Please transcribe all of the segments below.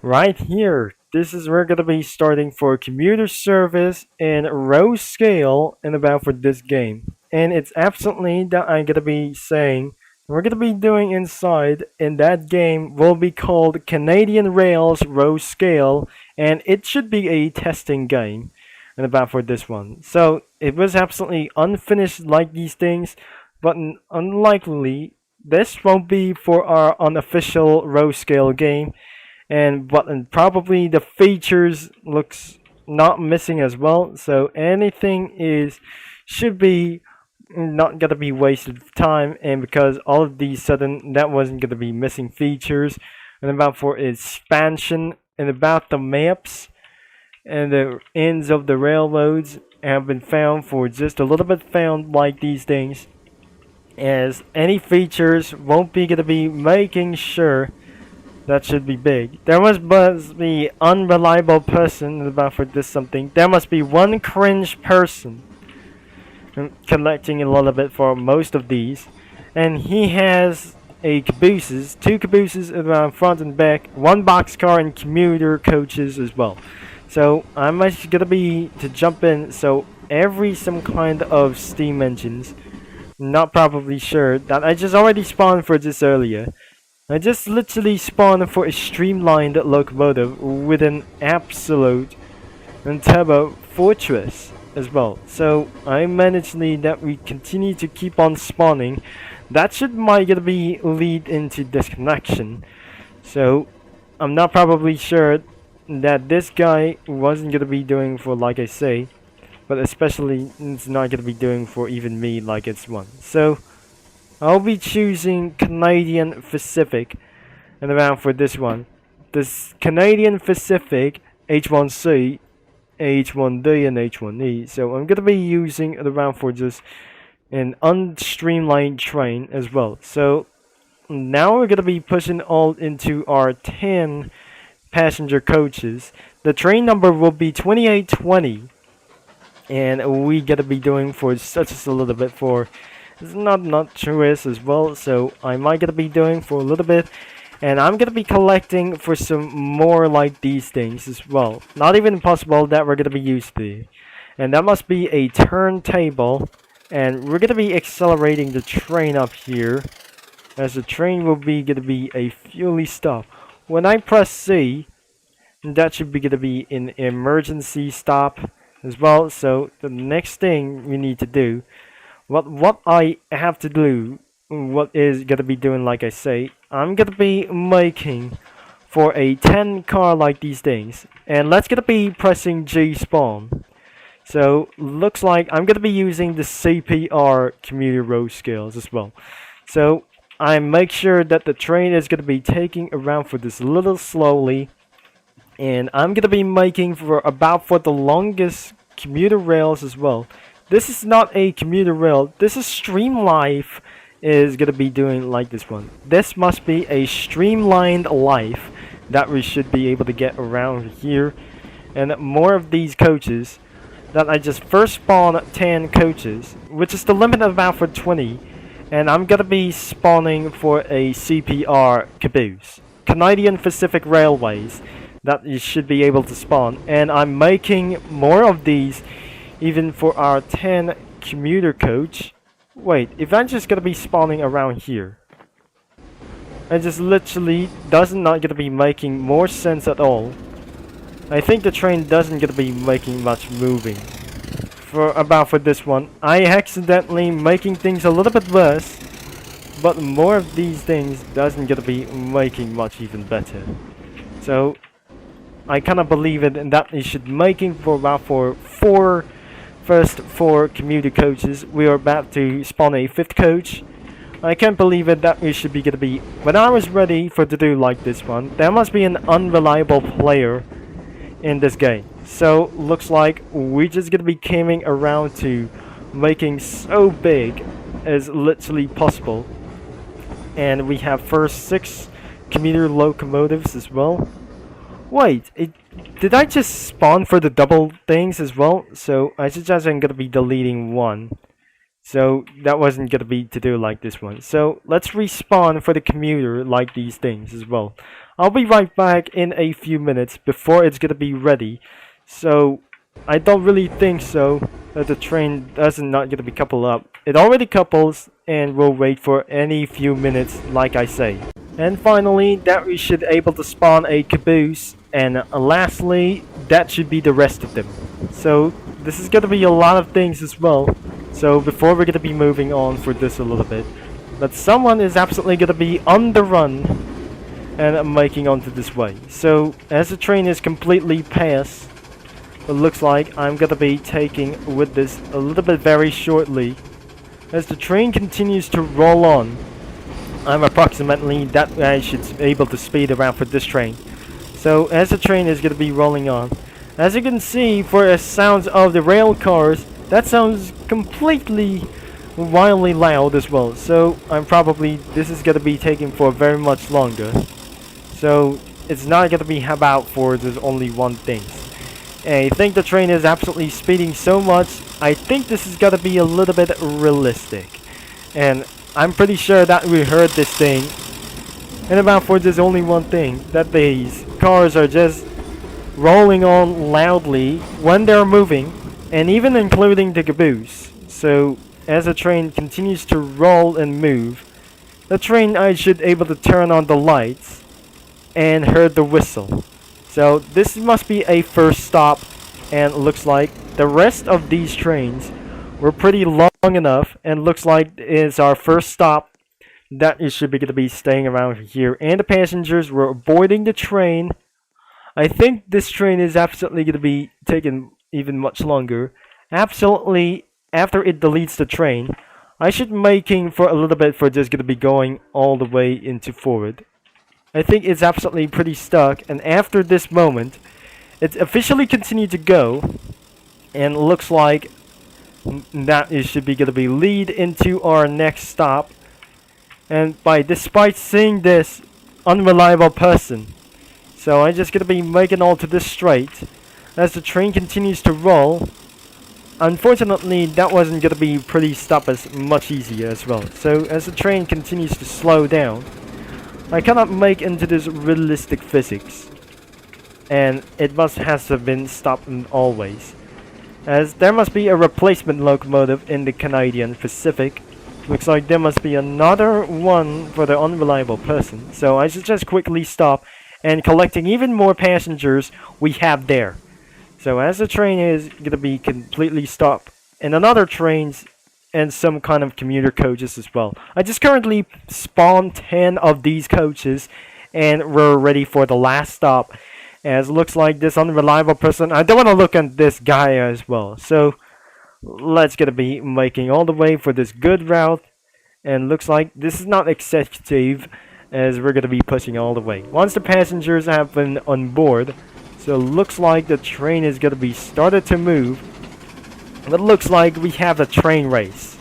right here. This is we're gonna be starting for commuter service in row scale and about for this game. And it's absolutely that I'm gonna be saying we're gonna be doing inside in that game will be called Canadian Rails Row Scale, and it should be a testing game and about for this one. So it was absolutely unfinished like these things, but unlikely this won't be for our unofficial row scale game, and probably the features looks not missing as well, so anything is should be not gonna be wasted time, and because all of these sudden that wasn't gonna be missing features and about for expansion and about the maps and the ends of the railroads have been found for just a little bit found like these things, as any features won't be gonna be making sure that should be big. There must be unreliable person about for this something. There must be one cringe person collecting a little bit for most of these, and he has a cabooses, two cabooses around front and back, one boxcar and commuter coaches as well. So I'm actually gonna be to jump in. So every some kind of steam engines. Not probably sure that I just already spawned for this earlier. I just literally spawned for a streamlined locomotive with an absolute and turbo fortress as well. So I managed that we continue to keep on spawning. That should might gonna be lead into disconnection. So I'm not probably sure that this guy wasn't gonna be doing for like I say, but especially it's not gonna be doing for even me like it's one. So I'll be choosing Canadian Pacific and around for this one. This Canadian Pacific H1C, H1D, and H1E. So I'm gonna be using it around for just an unstreamlined train as well. So now we're gonna be pushing all into our 10 passenger coaches. The train number will be 2820, and we gotta be doing for such a little bit for it's not tourist as well, so I might gonna be doing for a little bit, and I'm gonna be collecting for some more like these things as well. Not even possible that we're gonna be used to, and that must be a turntable, and we're gonna be accelerating the train up here, as the train will be gonna be a fully stop. When I press C, that should be gonna be an emergency stop as well. So the next thing we need to do, what I have to do, what is gonna be doing like I say, I'm gonna be making for a 10 car like these things, and let's gonna be pressing G spawn. So looks like I'm gonna be using the CPR commuter row scales as well. So I make sure that the train is gonna be taking around for this little slowly, and I'm gonna be making for about for the longest commuter rails as well. This is not a commuter rail. This is Streamlife is gonna be doing like this one. This must be a streamlined life that we should be able to get around here, and more of these coaches. That I just first spawn 10 coaches, which is the limit of about for 20, and I'm gonna be spawning for a CPR caboose, Canadian Pacific Railways, that you should be able to spawn, and I'm making more of these even for our 10 commuter coach. Wait, if I'm just gonna be spawning around here, I just literally doesn't not gonna be making more sense at all. I think the train doesn't gonna be making much moving for about for this one. I accidentally making things a little bit worse, but more of these things doesn't gonna be making much even better. So I kind of believe it, and that it should making for about for first four commuter coaches. We are about to spawn a fifth coach. I can't believe it that we should be gonna be when I was ready for to do like this one. There must be an unreliable player in this game. So looks like we just gonna be coming around to making so big as literally possible. And we have first 6 commuter locomotives as well. Wait, did I just spawn for the double things as well? So I suggest I'm gonna be deleting one. So that wasn't gonna be to do like this one. So let's respawn for the commuter like these things as well. I'll be right back in a few minutes before it's gonna be ready. So I don't really think so that the train doesn't not gonna be coupled up. It already couples and we'll wait for any few minutes like I say. And finally, that we should able to spawn a caboose, and lastly, that should be the rest of them. So this is gonna be a lot of things as well. So before we're gonna be moving on for this a little bit, but someone is absolutely gonna be on the run and making onto this way. So as the train is completely past, it looks like I'm gonna be taking with this a little bit very shortly. As the train continues to roll on, I'm approximately that I should be able to speed around for this train. So as the train is going to be rolling on, as you can see, for the sounds of the rail cars, that sounds completely wildly loud as well. So this is going to be taking for very much longer. So it's not going to be about for there's only one thing. And I think the train is absolutely speeding so much. I think this is going to be a little bit realistic. And I'm pretty sure that we heard this thing. And about for there's only one thing, that these cars are just rolling on loudly when they're moving, and even including the caboose. So as the train continues to roll and move, the train I should able to turn on the lights and heard the whistle. So this must be a first stop, and looks like the rest of these trains were pretty long enough, and looks like it's our first stop that it should be going to be staying around here. And the passengers were boarding the train. I think this train is absolutely going to be taking even much longer. Absolutely, after it deletes the train, I should be making for a little bit for just going to be going all the way into forward. I think it's absolutely pretty stuck, and after this moment, it's officially continued to go, and looks like that it should be going to be lead into our next stop. And despite seeing this unreliable person, so I'm just going to be making all to this straight as the train continues to roll. Unfortunately, that wasn't going to be pretty stop as much easier as well. So as the train continues to slow down, I cannot make into this realistic physics, and it must have been stopped always, as there must be a replacement locomotive in the Canadian Pacific. Looks like there must be another one for the unreliable person. So I should just quickly stop and collecting even more passengers we have there. So as the train is going to be completely stopped, and another trains and some kind of commuter coaches as well. I just currently spawned 10 of these coaches, and we're ready for the last stop. As looks like this unreliable person, I don't want to look at this guy as well. So let's gonna be making all the way for this good route, and looks like this is not excessive, as we're gonna be pushing all the way once the passengers have been on board. So looks like the train is gonna be started to move. But looks like we have a train race,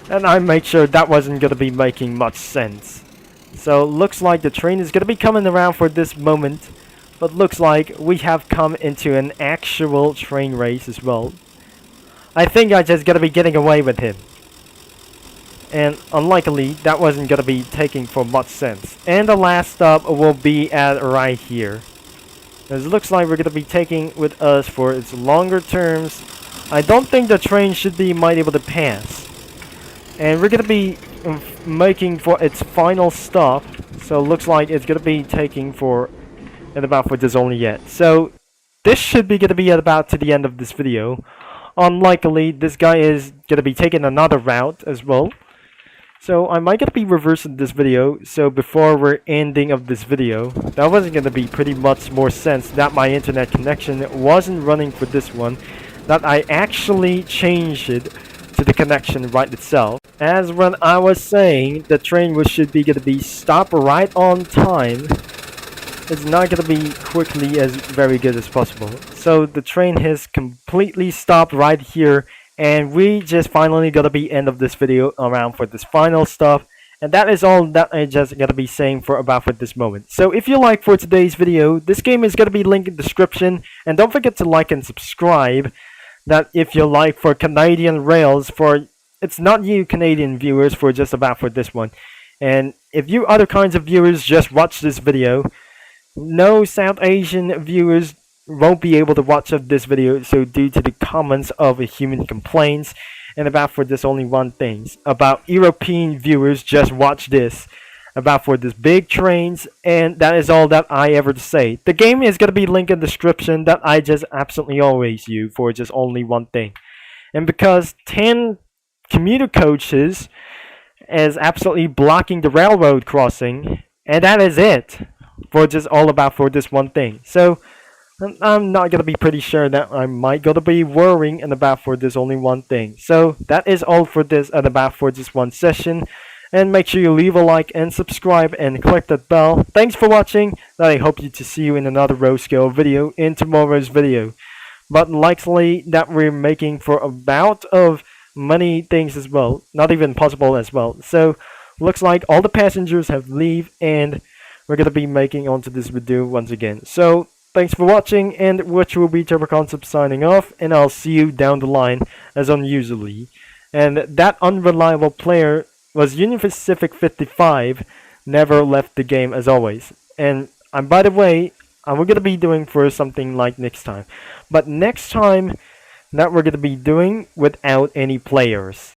and I make sure that wasn't gonna be making much sense. So looks like the train is gonna be coming around for this moment. But looks like we have come into an actual train race as well. I think I just gotta be getting away with him. And unlikely, that wasn't gonna be taking for much sense. And the last stop will be at right here. As it looks like we're gonna be taking with us for its longer terms. I don't think the train should be might able to pass. And we're gonna be making for its final stop. So looks like it's gonna be taking for and about for this only yet. So this should be gonna be at about to the end of this video. Unlikely, this guy is gonna be taking another route as well. So I might gonna be reversing this video. So before we're ending of this video, that wasn't gonna be pretty much more sense that my internet connection wasn't running for this one. That I actually changed it to the connection right itself. As when I was saying, the train should be gonna be stopped right on time. It's not going to be quickly as very good as possible. So the train has completely stopped right here, and we just finally got to be end of this video around for this final stuff. And that is all that I just got to be saying for about for this moment. So if you like for today's video, this game is going to be linked in the description, and don't forget to like and subscribe. That if you like for Canadian rails, for it's not you Canadian viewers, for just about for this one. And if you other kinds of viewers just watch this video, No South Asian viewers won't be able to watch of this video, so due to the comments of human complaints, and about for this only one thing, about European viewers just watch this, about for this big trains, and that is all that I ever to say. The game is gonna be linked in the description that I just absolutely always use for just only one thing. And because 10 commuter coaches is absolutely blocking the railroad crossing, and that is it for just all about for this one thing. So I'm not gonna be pretty sure that I might gonna be worrying and about for this only one thing. So that is all for this and about for this one session. And make sure you leave a like and subscribe and click that bell. Thanks for watching. And I hope to see you in another row scale video in tomorrow's video. But likely that we're making for about of many things as well. Not even possible as well. So looks like all the passengers have leave and we're gonna be making onto this video once again. So thanks for watching, and which will be Turbo Concept signing off, and I'll see you down the line as unusually. And that unreliable player was Union Pacific 55, never left the game as always. And by the way, we're gonna be doing for something like next time, but next time that we're gonna be doing without any players.